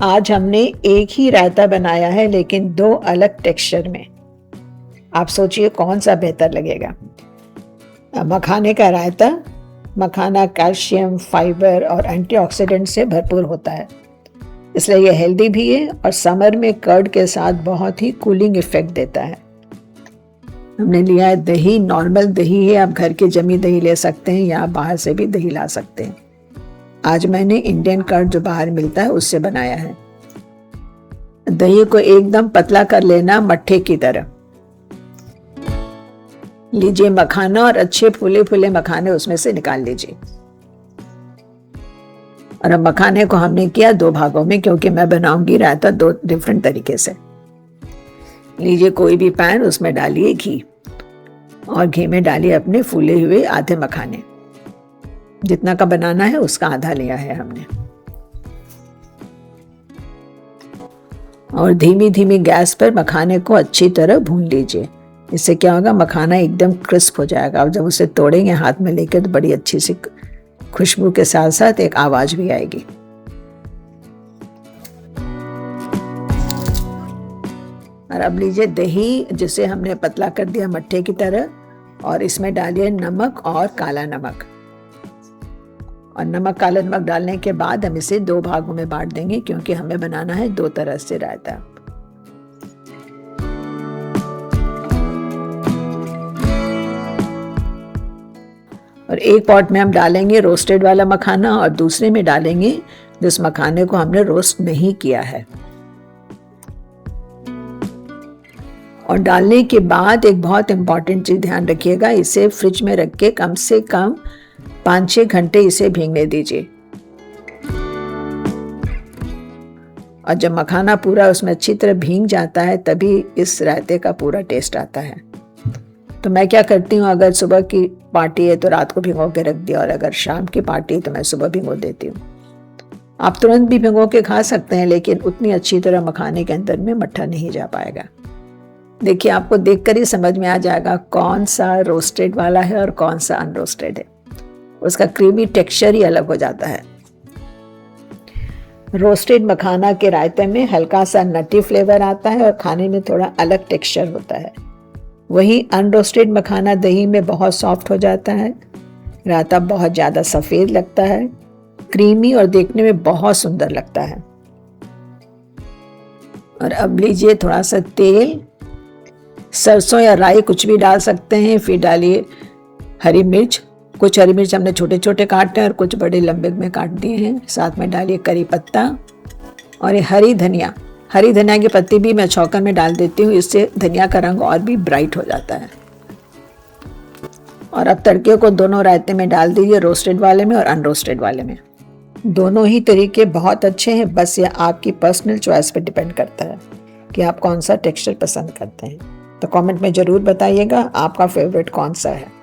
आज हमने एक ही रायता बनाया है लेकिन दो अलग टेक्सचर में। आप सोचिए कौन सा बेहतर लगेगा। मखाने का रायता, मखाना कैल्शियम, फाइबर और एंटीऑक्सीडेंट से भरपूर होता है, इसलिए यह हेल्दी भी है और समर में कर्ड के साथ बहुत ही कूलिंग इफेक्ट देता है। हमने लिया है दही, नॉर्मल दही है, आप घर की जमी दही ले सकते हैं या बाहर से भी दही ला सकते हैं। आज मैंने इंडियन कर्ड जो बाहर मिलता है उससे बनाया है। दही को एकदम पतला कर लेना, मट्ठे की तरह। लीजिए मखाना और अच्छे फूले फूले मखाने उसमें से निकाल लीजिए। और अब मखाने को हमने किया दो भागों में, क्योंकि मैं बनाऊंगी रायता दो डिफरेंट तरीके से। लीजिए कोई भी पैन, उसमें डालिए घी और घी में डालिए अपने फूले हुए आधे मखाने। जितना का बनाना है उसका आधा लिया है हमने। और धीमी धीमी गैस पर मखाने को अच्छी तरह भून लीजिए। इससे क्या होगा, मखाना एकदम क्रिस्प हो जाएगा और जब उसे तोड़ेंगे हाथ में लेकर तो बड़ी अच्छी सी खुशबू के साथ साथ एक आवाज भी आएगी। और अब लीजिए दही जिसे हमने पतला कर दिया मट्ठे की तरह, और इसमें डालिए नमक और काला नमक। और नमक काला नमक डालने के बाद हम इसे दो भागों में बांट देंगे, क्योंकि हमें बनाना है दो तरह से रायता। और एक पॉट में हम डालेंगे रोस्टेड वाला मखाना और दूसरे में डालेंगे जिस मखाने को हमने रोस्ट नहीं किया है। और डालने के बाद एक बहुत इंपॉर्टेंट चीज ध्यान रखिएगा, इसे फ्रिज में रख के कम से कम 5-6 घंटे इसे भीगने दीजिए। और जब मखाना पूरा उसमें अच्छी तरह भीग जाता है तभी इस रायते का पूरा टेस्ट आता है। तो मैं क्या करती हूँ, अगर सुबह की पार्टी है तो रात को भिगो के रख दिया, और अगर शाम की पार्टी है तो मैं सुबह भिगो देती हूँ। आप तुरंत भी भिगो के खा सकते हैं, लेकिन उतनी अच्छी तरह मखाने के अंदर में मट्ठा नहीं जा पाएगा। देखिए आपको देखकर ही समझ में आ जाएगा कौन सा रोस्टेड वाला है और कौन सा अनरोस्टेड है। उसका क्रीमी टेक्सचर ही अलग हो जाता है। रोस्टेड मखाना के रायते में हल्का सा नटी फ्लेवर आता है और खाने में थोड़ा अलग टेक्सचर होता है। वहीं अनरोस्टेड मखाना दही में बहुत सॉफ्ट हो जाता है, रायता बहुत ज़्यादा सफ़ेद लगता है, क्रीमी और देखने में बहुत सुंदर लगता है। और अब लीजिए थोड़ा सा तेल, सरसों या राई कुछ भी डाल सकते हैं। फिर डालिए हरी मिर्च, कुछ हरी मिर्च हमने छोटे छोटे काटे हैं और कुछ बड़े लंबे में काट दिए हैं। साथ में डालिए करी पत्ता और ये हरी धनिया। हरी धनिया की पत्ती भी मैं छौंकर में डाल देती हूँ, इससे धनिया का रंग और भी ब्राइट हो जाता है। और अब तड़के को दोनों रायते में डाल दीजिए, रोस्टेड वाले में और अनरोस्टेड वाले में। दोनों ही तरीके बहुत अच्छे हैं, बस ये आपकी पर्सनल चॉइस पर डिपेंड करता है कि आप कौन सा टेक्सचर पसंद करते हैं। तो कमेंट में ज़रूर बताइएगा आपका फेवरेट कौन सा है।